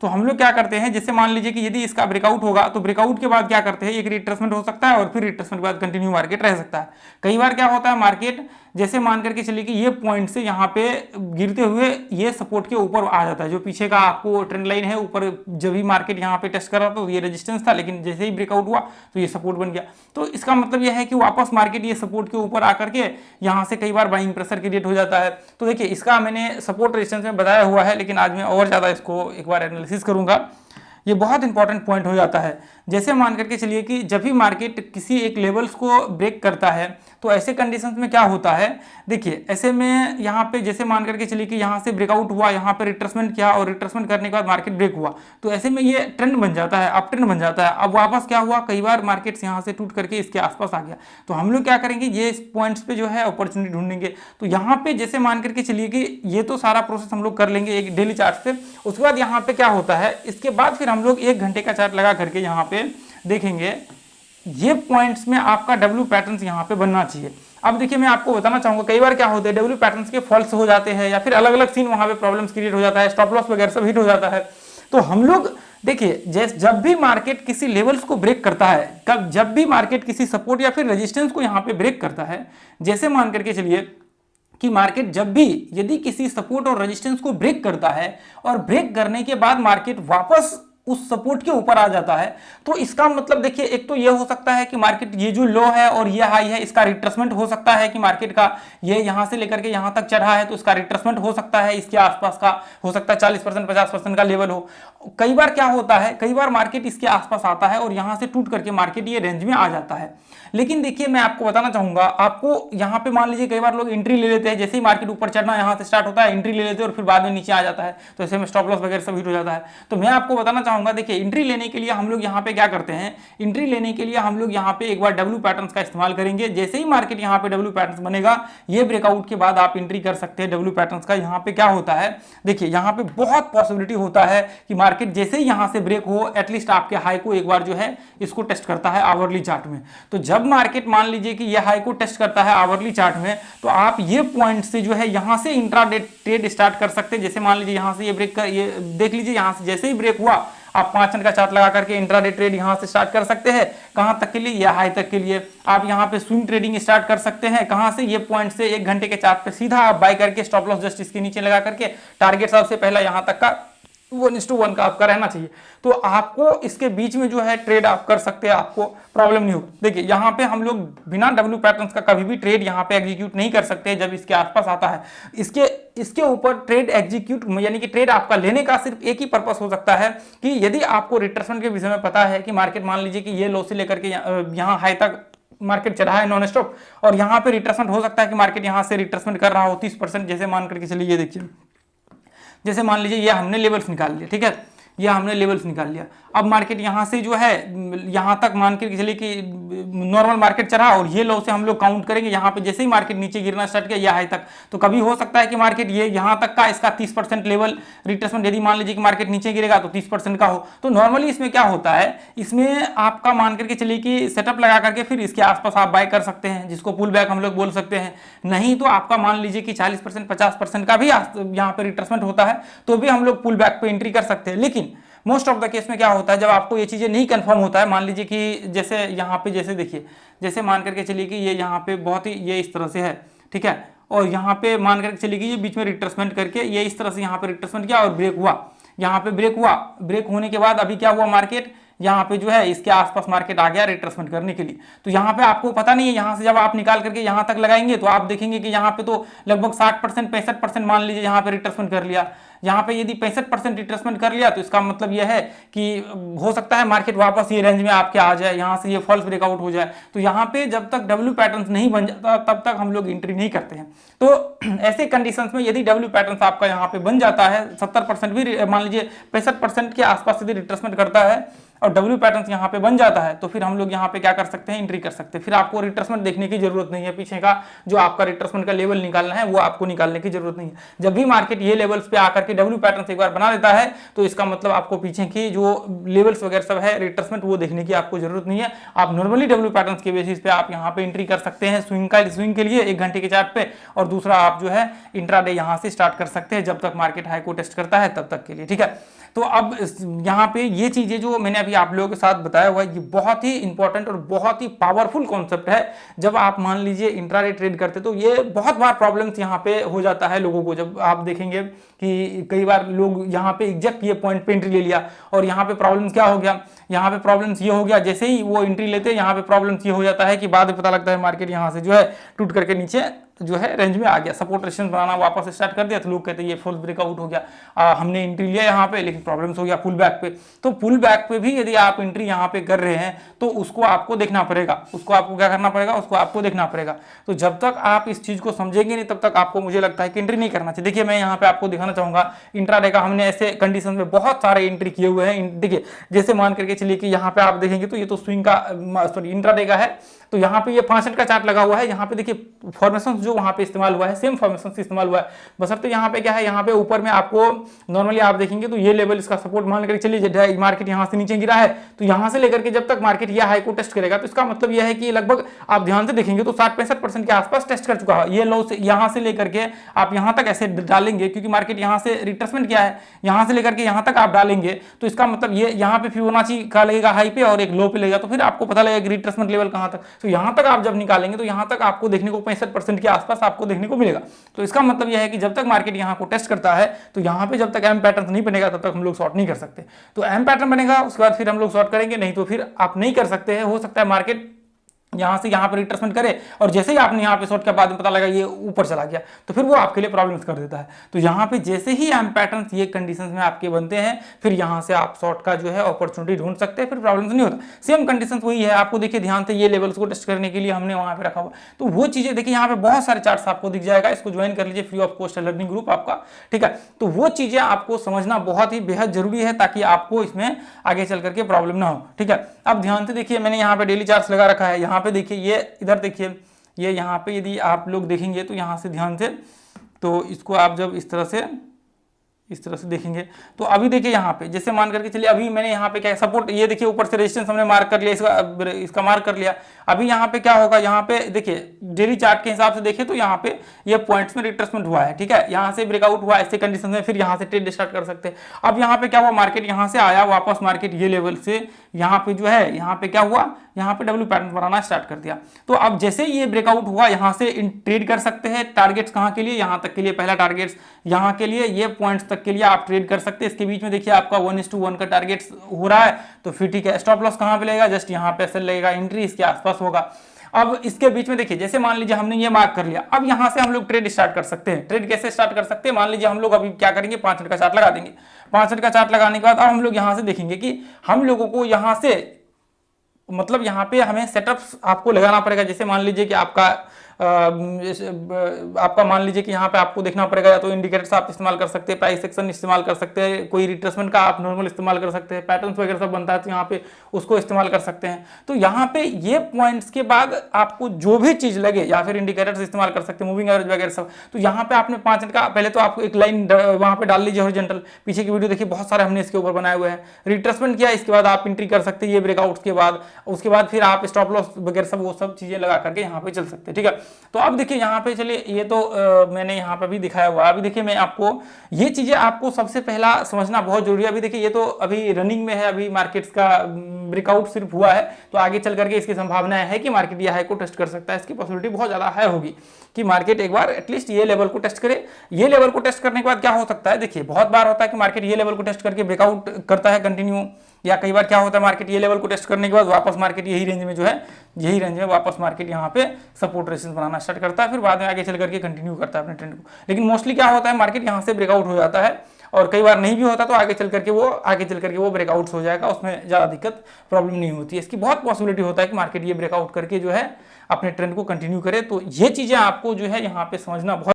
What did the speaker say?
तो हम लोग क्या करते हैं, जैसे मान लीजिए कि यदि इसका ब्रेकआउट होगा तो ब्रेकआउट के बाद क्या करते हैं, एक रिट्रेसमेंट हो सकता है और फिर रिट्रेसमेंट के बाद कंटिन्यू मार्केट रह सकता है। कई बार क्या होता है, मार्केट जैसे मान करके चलिए कि ये पॉइंट से यहाँ पे गिरते हुए ये सपोर्ट के ऊपर आ जाता है, जो पीछे का आपको ट्रेंड लाइन है ऊपर, जब भी मार्केट यहाँ पे टेस्ट कर रहा था तो ये रेजिस्टेंस था, लेकिन जैसे ही ब्रेकआउट हुआ तो ये सपोर्ट बन गया। तो इसका मतलब यह है कि वापस मार्केट ये सपोर्ट के ऊपर आकर के यहाँ से कई बार बाइंग प्रेशर क्रिएट हो जाता है। तो देखिए इसका मैंने सपोर्ट रेजिस्टेंस में बताया हुआ है, लेकिन आज मैं और ज़्यादा इसको एक बार एनालिसिस करूंगा। ये बहुत इंपॉर्टेंट पॉइंट हो जाता है। जैसे मान करके चलिए कि जब भी मार्केट किसी एक लेवल्स को ब्रेक करता है तो ऐसे कंडीशंस में क्या होता है, देखिए ऐसे में यहाँ पे जैसे मान करके चलिए कि यहाँ से ब्रेकआउट हुआ, यहाँ पे रिट्रेसमेंट किया और रिट्रेसमेंट करने के बाद मार्केट ब्रेक हुआ, तो ऐसे में ये ट्रेंड बन जाता है, अप ट्रेंड बन जाता है। अब वापस क्या हुआ, कई बार मार्केट्स यहाँ से टूट करके इसके आसपास आ गया, तो हम लोग क्या करेंगे, ये पॉइंट्स पे जो है अपॉर्चुनिटी ढूंढेंगे। तो यहाँ पे जैसे मान करके चलिए कि ये तो सारा प्रोसेस हम लोग कर लेंगे एक डेली चार्ट से। उसके बाद यहाँ पे क्या होता है, इसके बाद फिर हम लोग 1 घंटे का चार्ट लगा करके यहाँ पे देखेंगे ये पॉइंट्स में आपका डब्ल्यू पैटर्न्स यहाँ पे बनना चाहिए। अब देखिए मैं आपको बताना चाहूंगा, कई बार क्या होता है डब्ल्यू पैटर्न्स के फॉल्स हो जाते हैं या फिर अलग अलग सीन वहां पे प्रॉब्लम्स क्रिएट हो जाता है, स्टॉप लॉस वगैरह सब हिट हो जाता है। तो हम लोग देखिए जब भी मार्केट किसी लेवल्स को ब्रेक करता है, जब भी मार्केट किसी सपोर्ट या फिर रेजिस्टेंस को यहाँ पे ब्रेक करता है, जैसे मान करके चलिए कि मार्केट जब भी यदि किसी सपोर्ट और रेजिस्टेंस को ब्रेक करता है और ब्रेक करने के बाद मार्केट वापस उस सपोर्ट के ऊपर आ जाता है, तो इसका मतलब देखिए एक तो ये हो सकता है कि मार्केट ये जो लो है और ये हाई है इसका रिट्रेसमेंट हो सकता है, कि मार्केट का ये यहां से लेकर के यहां तक चढ़ा है तो इसका रिट्रेसमेंट हो सकता है, इसके आसपास का हो सकता है 40% 50% का लेवल हो। कई बार क्या होता है, कई बार मार्केट इसके आसपास आता है और यहां से टूट करके मार्केट ये रेंज में आ जाता है। लेकिन देखिए मैं आपको बताना चाहूंगा, आपको यहां पे मान लीजिए कई बार लोग एंट्री ले लेते हैं, जैसे ही मार्केट ऊपर चढ़ना यहां से स्टार्ट होता है एंट्री ले लेते हैं और फिर बाद में नीचे आ जाता है, तो ऐसे में स्टॉप लॉस वगैरह सब हिट हो जाता है। तो मैं आपको बताना चाहूंगा, देखिए एंट्री लेने के लिए हम लोग यहाँ पे क्या करते हैं, एंट्री लेने के लिए हम लोग यहाँ पे एक बार डब्ल्यू पैटर्न्स का इस्तेमाल करेंगे। जैसे ही मार्केट यहाँ पे डब्ल्यू पैटर्न्स बनेगा, ये ब्रेकआउट के बाद आप एंट्री कर सकते हैं डब्ल्यू पैटर्न्स का। यहाँ पे क्या होता है, देखिए यहाँ पे बहुत पॉसिबिलिटी होता है कि मार्केट जैसे ही यहाँ से ब्रेक हो एटलीस्ट आपके हाई को एक बार जो है इसको टेस्ट करता है आवरली चार्ट में। तो जब मार्केट मान लीजिए कि ये हाई को टेस्ट करता है आवरली चार्ट में, तो आप ये पॉइंट से जो है यहां से इंट्राडे ट्रेड स्टार्ट कर सकते हैं। जैसे मान लीजिए यहां से ये ब्रेक कर, ये देख लीजिए यहां से जैसे ही ब्रेक हुआ आप 5 मिनट का चार्ट लगा करके इंट्राडे ट्रेड यहां से स्टार्ट कर सकते हैं। कहां तक के लिए, या हाई तक के लिए। आप यहां पे स्विंग ट्रेडिंग स्टार्ट कर सकते हैं, कहां से, ये पॉइंट से 1 घंटे के चार्ट पे सीधा आप बाय करके स्टॉप लॉस जस्ट इसके नीचे लगा करके टारगेट सबसे पहला यहां तक का 1:1 का आपका रहना चाहिए। तो आपको इसके बीच में जो है ट्रेड आप कर सकते हैं, आपको प्रॉब्लम नहीं होगी। देखिए यहाँ पे हम लोग बिना डब्ल्यू पैटर्न्स का कभी भी ट्रेड यहाँ पे एग्जीक्यूट नहीं कर सकते जब इसके आसपास आता है। इसके ऊपर ट्रेड एग्जीक्यूट यानी कि ट्रेड आपका लेने का सिर्फ एक ही पर्पस हो सकता है कि यदि आपको रिट्रेसमेंट के विषय में पता है कि मार्केट मान लीजिए कि ये लो से लेकर के यहाँ हाई तक मार्केट चढ़ा है नॉन स्टॉप, और यहाँ पे रिट्रेसमेंट हो सकता है कि मार्केट यहाँ से रिट्रेसमेंट कर रहा हो 30%, जैसे मान करके चलिए, ये देखिए जैसे मान लीजिए ये हमने लेवल्स निकाल लिया, ठीक है, ये हमने लेवल्स निकाल लिया। अब मार्केट यहाँ से जो है यहाँ तक मान के चलिए कि नॉर्मल मार्केट चढ़ा और ये लो से हम लोग काउंट करेंगे, यहाँ पे जैसे ही मार्केट नीचे गिरना स्टार्ट किया या हाई तक, तो कभी हो सकता है कि मार्केट ये यहाँ तक का इसका 30% लेवल रिट्रेसमेंट, यदि मान लीजिए कि मार्केट नीचे गिरेगा तो 30% का हो। तो नॉर्मली इसमें क्या होता है, इसमें आपका मान करके चलिए कि सेटअप लगा करके फिर इसके आसपास आप बाय कर सकते हैं, जिसको पुल बैक हम लोग बोल सकते हैं। नहीं तो आपका मान लीजिए कि 40% 50% का भी यहाँ पे रिट्रेसमेंट होता है तो भी हम लोग पुल बैक पे एंट्री कर सकते हैं। लेकिन मोस्ट ऑफ द केस में क्या होता है, जब आपको ये चीजें नहीं कंफर्म होता है, मान लीजिए कि जैसे यहाँ पे जैसे देखिए, जैसे मान करके चलिए कि ये यहाँ पे बहुत ही ये इस तरह से है, ठीक है, और यहाँ पे मान करके चलिए कि ये बीच में रिट्रेसमेंट करके ये इस तरह से यहाँ पे रिट्रेसमेंट किया और ब्रेक हुआ, यहाँ पे ब्रेक हुआ, ब्रेक होने के बाद अभी क्या हुआ, मार्केट यहाँ पे जो है इसके आसपास मार्केट आ गया रिट्रेसमेंट करने के लिए। तो यहाँ पे आपको पता नहीं है, यहाँ से जब आप निकाल करके यहाँ तक लगाएंगे तो आप देखेंगे कि यहाँ पे तो लगभग 60% 65% मान लीजिए यहाँ पे रिट्रेसमेंट कर लिया। यहाँ पे यदि 65% रिट्रेसमेंट कर लिया तो इसका मतलब यह है कि हो सकता है मार्केट वापस ये रेंज में आपके आ जाए, यहाँ से ये फॉल्स ब्रेकआउट हो जाए। तो यहाँ पे जब तक डब्ल्यू पैटर्न्स नहीं बन जाता तब तक हम लोग एंट्री नहीं करते हैं। तो ऐसे कंडीशंस में यदि डब्ल्यू पैटर्न्स आपका यहाँ पे बन जाता है, 70% भी मान लीजिए 65% के आसपास यदि रिट्रेसमेंट करता है और डब्ल्यू पैटर्न्स यहाँ पे बन जाता है, तो फिर हम लोग यहाँ पे क्या कर सकते हैं, एंट्री कर सकते हैं। फिर आपको रिट्रेसमेंट देखने की जरूरत नहीं है, पीछे का जो आपका रिट्रेसमेंट का लेवल निकालना है वो आपको निकालने की जरूरत नहीं है। जब भी मार्केट ये लेवल्स पे आकर के डब्ल्यू पैटर्न्स एक बार बना देता है तो इसका मतलब आपको पीछे की जो लेवल्स वगैरह सब है रिट्रेसमेंट वो देखने की आपको जरूरत नहीं है। आप नॉर्मली डब्ल्यू पैटर्न्स के बेसिस पे आप यहाँ पे एंट्री कर सकते हैं स्विंग के लिए 1 घंटे के चार्ट पे, और दूसरा आप जो है इंट्राडे यहाँ से स्टार्ट कर सकते हैं जब तक मार्केट हाई को टेस्ट करता है तब तक के लिए, ठीक है। तो अब यहाँ पे ये चीजें जो मैंने अभी आप लोगों के साथ बताया हुआ है ये बहुत ही इंपॉर्टेंट और बहुत ही पावरफुल कॉन्सेप्ट है। जब आप मान लीजिए इंट्राडे ट्रेड करते तो ये बहुत बार प्रॉब्लम्स यहाँ पे हो जाता है लोगों को। जब आप देखेंगे कि कई बार लोग यहाँ पे एग्जैक्ट ये पॉइंट पे एंट्री ले लिया और यहाँ पे प्रॉब्लम्स क्या हो गया, यहाँ पे प्रॉब्लम्स ये हो गया, जैसे ही वो एंट्री लेते हैं यहाँ पे प्रॉब्लम्स ये हो जाता है कि बाद में पता लगता है मार्केट यहाँ से जो है टूट करके नीचे जो है रेंज में आ गया, सपोर्ट रेजिस्टेंस बनाना वापस स्टार्ट कर दिया, तो लोग कहते हैं ये फुल ब्रेकआउट हो गया, हमने एंट्री लिया यहाँ पे लेकिन प्रॉब्लम्स हो गया पुल बैक पे। तो पुल बैक पे भी यदि आप एंट्री यहाँ पे कर रहे हैं तो उसको आपको देखना पड़ेगा, उसको आपको क्या करना पड़ेगा, उसको आपको देखना पड़ेगा। तो जब तक आप इस चीज को समझेंगे नहीं तब तक आपको मुझे लगता है कि एंट्री नहीं करना चाहिए। देखिए मैं यहाँ पे आपको दिखाना चाहूंगा इंट्राडे का, हमने ऐसे कंडीशन में बहुत सारे एंट्री किए हुए हैं। देखिए जैसे मान करके चलिए कि यहाँ पे आप देखेंगे तो ये तो स्विंग का सॉरी इंट्राडे का है, तो यहाँ पे ये 65 का चार्ट लगा हुआ है। यहाँ पे देखिए फॉर्मेशन जो वहाँ पे इस्तेमाल हुआ है सेम फॉर्मेशन से इस्तेमाल हुआ है, बशर्ते यहाँ पे क्या है, यहाँ पे ऊपर में आपको नॉर्मली आप देखेंगे तो ये लेवल इसका सपोर्ट मान करके चलिए मार्केट यहाँ से नीचे गिरा है, तो यहाँ से लेकर के जब तक मार्केट यह हाई को टेस्ट करेगा तो इसका मतलब यह है कि लगभग आप ध्यान से देखेंगे तो 60-65% के आसपास टेस्ट कर चुका है। ये लो से यहाँ से लेकर के आप यहाँ तक ऐसे डालेंगे, क्योंकि मार्केट यहाँ से रिट्रेसमेंट किया है, यहाँ से लेकर के यहाँ तक आप डालेंगे तो इसका मतलब ये यहाँ पे फिबोनाची का लगेगा हाई पे और एक लो पे लगेगा, तो फिर आपको पता लगेगा रिट्रेसमेंट लेवल कहाँ तक। तो यहाँ तक आप जब निकालेंगे तो यहाँ तक आपको देखने को 65% के आसपास आपको देखने को मिलेगा। तो इसका मतलब यह है कि जब तक मार्केट यहाँ को टेस्ट करता है तो यहाँ पे जब तक एम पैटर्न नहीं बनेगा तब तक हम लोग शॉर्ट नहीं कर सकते। तो एम पैटर्न बनेगा उसके बाद फिर हम लोग शॉर्ट करेंगे, नहीं तो फिर आप नहीं कर सकते हैं। हो सकता है मार्केट यहाँ से यहाँ पर रिट्रेसमेंट करे और जैसे ही आपने यहाँ पे शॉर्ट के बाद में पता लगा ये ऊपर चला गया तो फिर वो आपके लिए प्रॉब्लम्स कर देता है। तो यहाँ पे जैसे ही एम पैटर्न्स ये कंडीशंस में आपके बनते हैं फिर यहाँ से आप शॉर्ट का जो है अपॉर्चुनिटी ढूंढ सकते हैं, फिर प्रॉब्लम्स नहीं होता। सेम कंडीशंस वही है, आपको देखिए ध्यान से ये लेवल्स को टेस्ट करने के लिए हमने वहाँ पे रखा हुआ, तो वो चीजें देखिए यहाँ पे बहुत सारे चार्ट्स आपको दिख जाएगा, इसको ज्वाइन कर लीजिए, free of cost learning group आपका, ठीक है। तो वो चीजें आपको समझना बहुत ही बेहद जरूरी है ताकि आपको इसमें आगे चल करके प्रॉब्लम ना हो, ठीक है। अब ध्यान से देखिए मैंने यहाँ पे डेली चार्ट्स लगा रखा है, यहाँ पे देखिए ये इधर देखिए ये यहाँ पे यदि आप लोग देखेंगे तो यहाँ से ध्यान से, तो इसको आप जब इस तरह से देखेंगे तो अभी देखिए यहाँ पे जैसे मान करके चलिए अभी मैंने यहाँ पे क्या सपोर्ट, ये देखिए ऊपर से रेजिस्टेंस हमने मार्क कर लिया, इसका मार्क कर लिया। अभी यहाँ पे क्या होगा, यहाँ पे देखिए डेली चार्ट के हिसाब से देखें तो यहाँ पे ये पॉइंट्स में रिट्रेसमेंट हुआ है, ठीक है। यहाँ से ब्रेकआउट हुआ, ऐसे कंडीशन में फिर यहाँ से ट्रेड स्टार्ट कर सकते हैं। अब यहाँ पे क्या हुआ, मार्केट यहाँ से आया वापस, मार्केट ये लेवल से यहाँ पे जो है यहाँ पे क्या हुआ, यहाँ पे डब्ल्यू पैटर्न बनाना स्टार्ट कर दिया। तो अब जैसे ये ब्रेकआउट हुआ यहाँ से ट्रेड कर सकते हैं। टारगेट्स कहाँ के लिए, यहाँ तक के लिए पहला टारगेट्स यहाँ के लिए, ये पॉइंट्स तक के लिए आप ट्रेड कर सकते हैं। इसके बीच में देखिए आपका 1:1 का टारगेट्स हो रहा है तो फिर ठीक है। स्टॉप लॉस कहाँ पे लगेगा, जस्ट यहाँ पे सेल लगेगा, एंट्री इसके आसपास होगा। अब इसके बीच में देखिए जैसे मान लीजिए हमने ये मार्क कर लिया, अब यहां से हम लोग ट्रेड स्टार्ट कर सकते हैं। ट्रेड कैसे स्टार्ट कर सकते हैं, मान लीजिए हम लोग अभी क्या करेंगे, 5 मिनट का चार्ट लगा देंगे। 5 मिनट का चार्ट लगाने के बाद अब हम लोग यहां से देखेंगे कि हम लोगों को यहां से मतलब यहाँ पे हमें सेटअप्स आपको लगाना पड़ेगा। जैसे मान लीजिए कि आपका मान लीजिए कि यहाँ पे आपको देखना पड़ेगा, या तो इंडिकेटर्स आप इस्तेमाल कर सकते हैं, प्राइस सेक्शन इस्तेमाल कर सकते हैं, कोई रिट्रेसमेंट का आप नॉर्मल इस्तेमाल कर सकते हैं, पैटर्न्स वगैरह सब बनता है तो यहाँ पे उसको इस्तेमाल कर सकते हैं। तो यहाँ पे ये पॉइंट्स के बाद आपको जो भी चीज लगे, या फिर इंडिकेटर्स इस्तेमाल कर सकते हैं, मूविंग एवरेज वगैरह सब। तो यहाँ पे आपने 5 मिनट का पहले तो आपको एक लाइन वहाँ पे डाल लीजिए हॉरिजॉन्टल, पीछे की वीडियो देखिए बहुत सारे हमने इसके ऊपर बनाए हुए हैं। रिट्रेसमेंट किया, इसके बाद आप एंट्री कर सकते हैं ये ब्रेकआउट्स के बाद, उसके बाद फिर आप स्टॉप लॉस वगैरह सब वो सब चीजें लगा करके यहाँ पे चल सकते हैं, ठीक है। तो अब देखिए यहाँ पे चलिए ये तो मैंने यहाँ पे भी दिखाया हुआ। अभी देखिए मैं आपको ये चीजें आपको सबसे पहला समझना बहुत जरूरी है। अभी देखिए ये तो अभी रनिंग में है, अभी मार्केट्स का ब्रेकआउट सिर्फ हुआ है, तो आगे चल करके इसकी संभावना है कि मार्केट ये हाई को टेस्ट कर सकता है। इसकी पॉसिबिलिटी बहुत ज्यादा हाई होगी कि मार्केट एक बार एटलीस्ट ये लेवल को टेस्ट करे। ये लेवल को टेस्ट करने के बाद क्या हो सकता है, देखिए बहुत बार होता है कि मार्केट ये लेवल को टेस्ट करके ब्रेकआउट करता है कंटिन्यू, या कई बार क्या होता है मार्केट ये लेवल को टेस्ट करने के बाद वापस मार्केट यही रेंज में जो है, यही रेंज में वापस मार्केट यहाँ पे सपोर्ट रेजिस्टेंस बनाना स्टार्ट करता है, फिर बाद में आगे चल करके कंटिन्यू करता है अपने ट्रेंड को। लेकिन मोस्टली क्या होता है, मार्केट यहाँ से ब्रेकआउट हो जाता है, और कई बार नहीं भी होता तो आगे चल करके वो ब्रेकआउट्स हो जाएगा, उसमें ज़्यादा दिक्कत प्रॉब्लम नहीं होती है। इसकी बहुत पॉसिबिलिटी होता है कि मार्केट ये ब्रेकआउट करके जो है अपने ट्रेंड को कंटिन्यू करे। तो ये चीज़ें आपको जो है यहाँ पे समझना बहुत